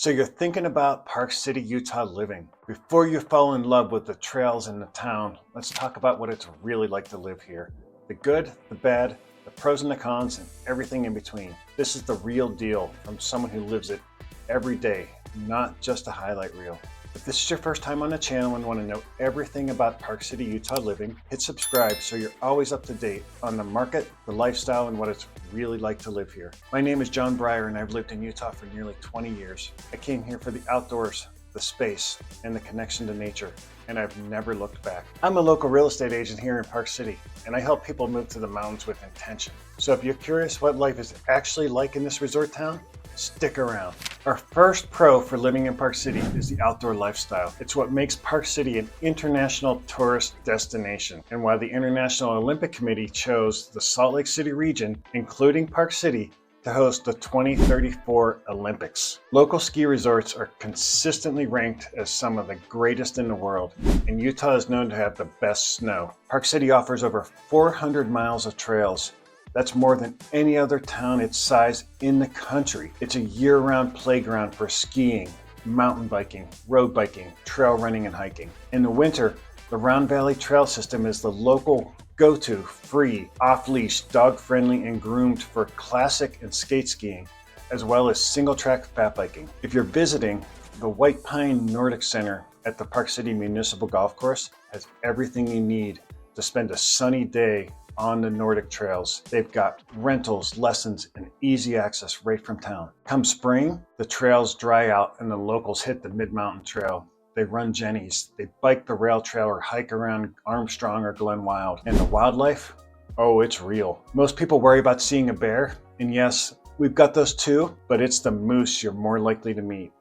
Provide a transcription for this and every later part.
So you're thinking about Park City, Utah living. Before you fall in love with the trails and the town, let's talk about what it's really like to live here. The good, the bad, the pros and the cons, and everything in between. This is the real deal from someone who lives it every day, not just a highlight reel. If this is your first time on the channel and want to know everything about Park City, Utah living, hit subscribe so you're always up to date on the market, the lifestyle, and what it's really like to live here. My name is John Breyer and I've lived in Utah for nearly 20 years. I came here for the outdoors, the space, and the connection to nature, and I've never looked back. I'm a local real estate agent here in Park City, and I help people move to the mountains with intention. So if you're curious what life is actually like in this resort town, stick around. Our first pro for living in Park City is the outdoor lifestyle. It's what makes Park City an international tourist destination, and why the International Olympic Committee chose the Salt Lake City region, including Park City, to host the 2034 Olympics. Local ski resorts are consistently ranked as some of the greatest in the world, and Utah is known to have the best snow. Park City offers over 400 miles of trails. That's more than any other town its size in the country. It's a year-round playground for skiing, mountain biking, road biking, trail running, and hiking. In the winter, the Round Valley Trail System is the local go-to, free, off-leash, dog-friendly, and groomed for classic and skate skiing, as well as single-track fat biking. If you're visiting, the White Pine Nordic Center at the Park City Municipal Golf Course has everything you need to spend a sunny day on the Nordic trails. They've got rentals, lessons, and easy access right from town. Come spring, the trails dry out and the locals hit the Mid-Mountain Trail. They run jennies, they bike the rail trail or hike around Armstrong or Glen Wild. And the wildlife? Oh, it's real. Most people worry about seeing a bear, and yes, we've got those too, but it's the moose you're more likely to meet.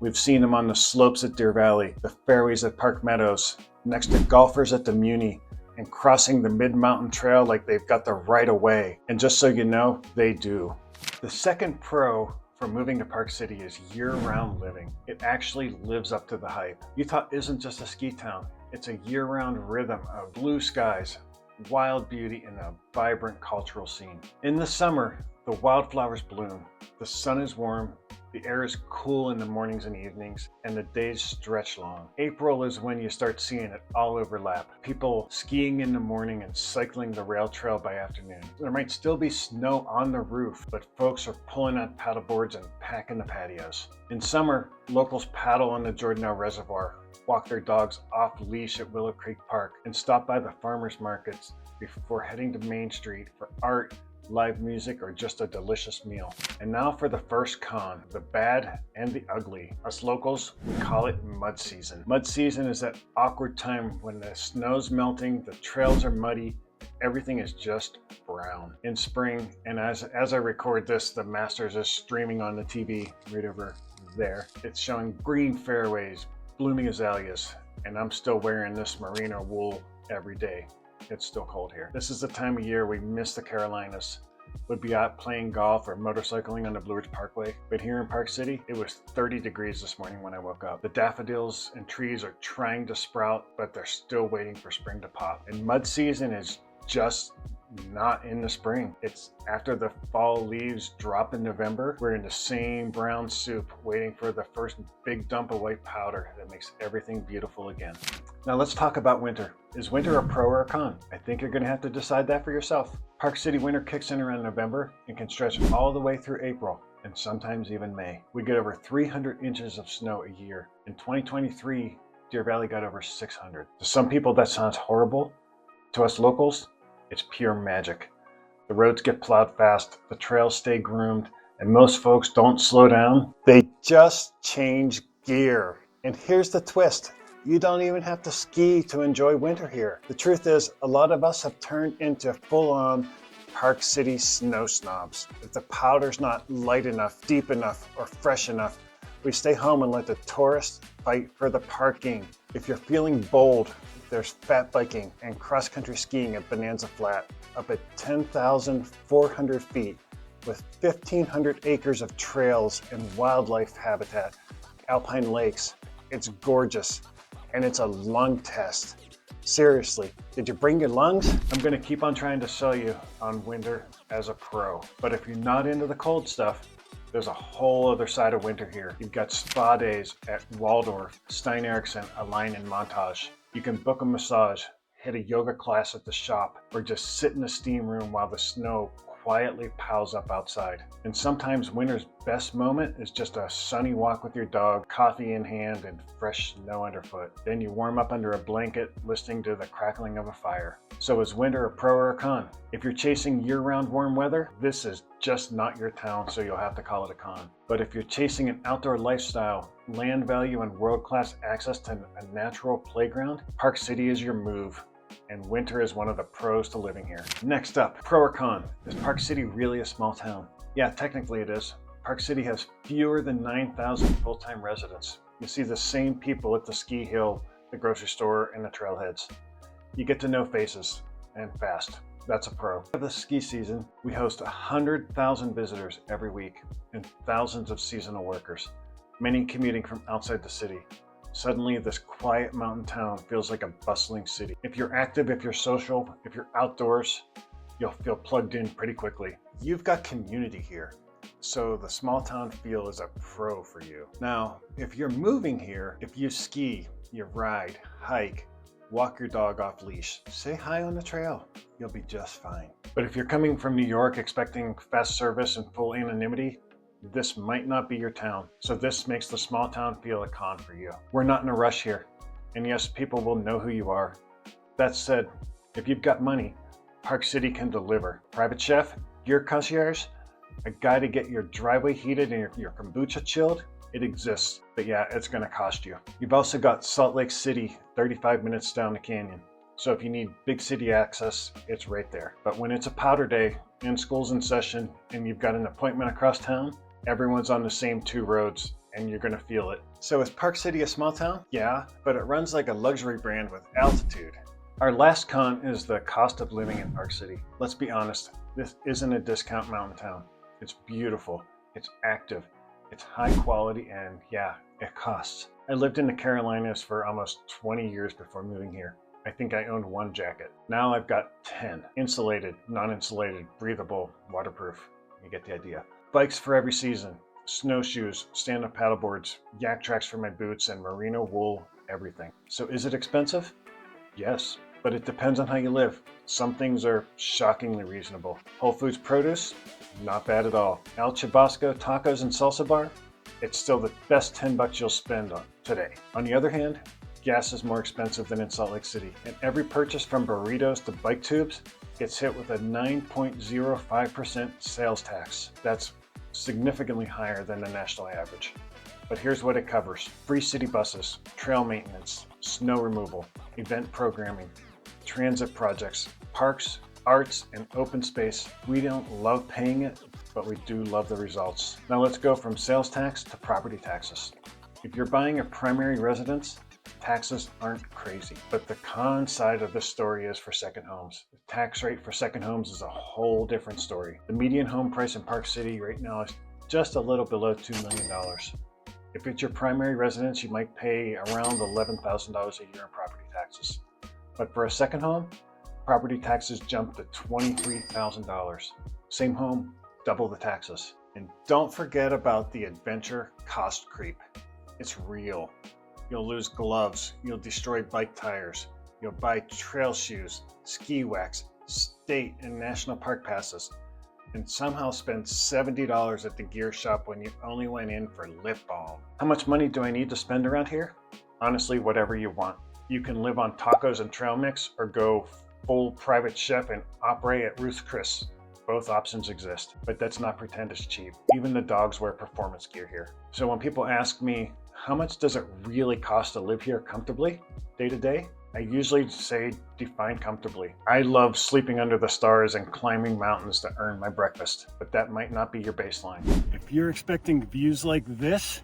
We've seen them on the slopes at Deer Valley, the fairways at Park Meadows, next to golfers at the Muni, and crossing the Mid-Mountain Trail like they've got the right of way. And just so you know, they do. The second pro for moving to Park City is year-round living. It actually lives up to the hype. Utah isn't just a ski town. It's a year-round rhythm of blue skies, wild beauty, and a vibrant cultural scene. In the summer, the wildflowers bloom, the sun is warm, the air is cool in the mornings and evenings, and the days stretch long. April is when you start seeing it all overlap. People skiing in the morning and cycling the rail trail by afternoon. There might still be snow on the roof, but folks are pulling out paddleboards and packing the patios. In summer, locals paddle on the Jordanelle Reservoir, walk their dogs off leash at Willow Creek Park, and stop by the farmers markets before heading to Main Street for art, live music, or just a delicious meal. And now for the first con, the bad and the ugly. Us locals, we call it mud season. Mud season is that awkward time when the snow's melting, the trails are muddy, everything is just brown. In spring, and as I record this, the Masters is streaming on the TV right over there. It's showing green fairways, blooming azaleas, and I'm still wearing this merino wool every day. It's still cold here. This is the time of year we miss the Carolinas. Would be out playing golf or motorcycling on the Blue Ridge Parkway. But here in Park City, it was 30 degrees this morning when I woke up. The daffodils and trees are trying to sprout, but they're still waiting for spring to pop. And mud season is just not in the spring. It's after the fall leaves drop in November. We're in the same brown soup waiting for the first big dump of white powder that makes everything beautiful again. Now let's talk about winter. Is winter a pro or a con? I think you're going to have to decide that for yourself. Park City winter kicks in around November and can stretch all the way through April, and sometimes even May. We get over 300 inches of snow a year. In 2023, Deer Valley got over 600. To some people that sounds horrible. To us locals, it's pure magic. The roads get plowed fast, the trails stay groomed, and most folks don't slow down. They just change gear. And here's the twist. You don't even have to ski to enjoy winter here. The truth is, a lot of us have turned into full-on Park City snow snobs. If the powder's not light enough, deep enough, or fresh enough, we stay home and let the tourists fight for the parking. If you're feeling bold, there's fat biking and cross-country skiing at Bonanza Flat, up at 10,400 feet with 1,500 acres of trails and wildlife habitat, alpine lakes. It's gorgeous, and it's a lung test. Seriously, did you bring your lungs? I'm gonna keep on trying to sell you on winter as a pro, but if you're not into the cold stuff, there's a whole other side of winter here. You've got spa days at Waldorf, Stein Eriksen, Align, and Montage. You can book a massage, hit a yoga class at the shop, or just sit in the steam room while the snow quietly piles up outside. And sometimes winter's best moment is just a sunny walk with your dog, coffee in hand, and fresh snow underfoot. Then you warm up under a blanket, listening to the crackling of a fire. So is winter a pro or a con? If you're chasing year-round warm weather, this is just not your town, so you'll have to call it a con. But if you're chasing an outdoor lifestyle, land value, and world-class access to a natural playground, Park City is your move. And winter is one of the pros to living here. Next up, pro or con, is Park City really a small town? Yeah, technically it is. Park City has fewer than 9,000 full-time residents. You see the same people at the ski hill, the grocery store, and the trailheads. You get to know faces, and fast. That's a pro. For the ski season, we host 100,000 visitors every week and thousands of seasonal workers, many commuting from outside the city. Suddenly, this quiet mountain town feels like a bustling city. If you're active, if you're social, if you're outdoors, you'll feel plugged in pretty quickly. You've got community here, so the small town feel is a pro for you. Now, if you're moving here, if you ski, you ride, hike, walk your dog off leash, say hi on the trail, you'll be just fine. But if you're coming from New York expecting fast service and full anonymity, this might not be your town. So this makes the small town feel a con for you. We're not in a rush here. And yes, people will know who you are. That said, if you've got money, Park City can deliver. Private chef, gear concierge, a guy to get your driveway heated and your kombucha chilled, it exists. But yeah, it's gonna cost you. You've also got Salt Lake City, 35 minutes down the canyon. So if you need big city access, it's right there. But when it's a powder day and school's in session and you've got an appointment across town, everyone's on the same two roads and you're gonna feel it. So is Park City a small town? Yeah, but it runs like a luxury brand with altitude. Our last con is the cost of living in Park City. Let's be honest, this isn't a discount mountain town. It's beautiful, it's active, it's high quality, and yeah, it costs. I lived in the Carolinas for almost 20 years before moving here. I think I owned one jacket. Now I've got 10. Insulated, non-insulated, breathable, waterproof. You get the idea. Bikes for every season, snowshoes, stand-up paddleboards, yak tracks for my boots, and merino wool, everything. So is it expensive? Yes, but it depends on how you live. Some things are shockingly reasonable. Whole Foods produce, not bad at all. El Chabasco tacos and salsa bar, it's still the best $10 you'll spend on today. On the other hand, gas is more expensive than in Salt Lake City, and every purchase from burritos to bike tubes gets hit with a 9.05% sales tax. That's significantly higher than the national average. But here's what it covers: free city buses, trail maintenance, snow removal, event programming, transit projects, parks, arts, and open space. We don't love paying it, but we do love the results. Now let's go from sales tax to property taxes. If you're buying a primary residence, taxes aren't crazy, but the con side of the story is for second homes. The tax rate for second homes is a whole different story. The median home price in Park City right now is just a little below $2 million. If it's your primary residence, you might pay around $11,000 a year in property taxes. But for a second home, property taxes jump to $23,000. Same home, double the taxes. And don't forget about the adventure cost creep. It's real. You'll lose gloves, you'll destroy bike tires, you'll buy trail shoes, ski wax, state and national park passes, and somehow spend $70 at the gear shop when you only went in for lip balm. How much money do I need to spend around here? Honestly, whatever you want. You can live on tacos and trail mix or go full private chef and operate at Ruth's Chris. Both options exist, but let's not pretend it's cheap. Even the dogs wear performance gear here. So when people ask me, how much does it really cost to live here comfortably, day to day? I usually say define comfortably. I love sleeping under the stars and climbing mountains to earn my breakfast, but that might not be your baseline. If you're expecting views like this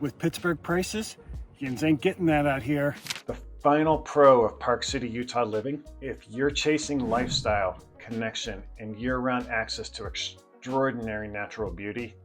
with Pittsburgh prices, you ain't getting that out here. The final pro of Park City, Utah living: if you're chasing lifestyle, connection, and year-round access to extraordinary natural beauty,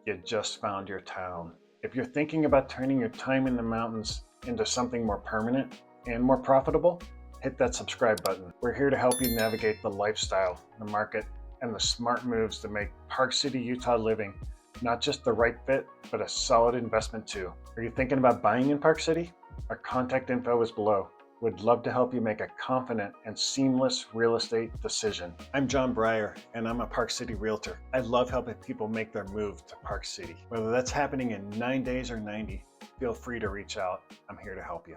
you just found your town. If you're thinking about turning your time in the mountains into something more permanent and more profitable, hit that subscribe button. We're here to help you navigate the lifestyle, the market, and the smart moves to make Park City, Utah living Not just the right fit, but a solid investment too. Are you thinking about buying in Park City? Our contact info is below. We'd love to help you make a confident and seamless real estate decision. I'm John Breyer, and I'm a Park City realtor. I love helping people make their move to Park City. Whether that's happening in 9 days or 90, feel free to reach out. I'm here to help you.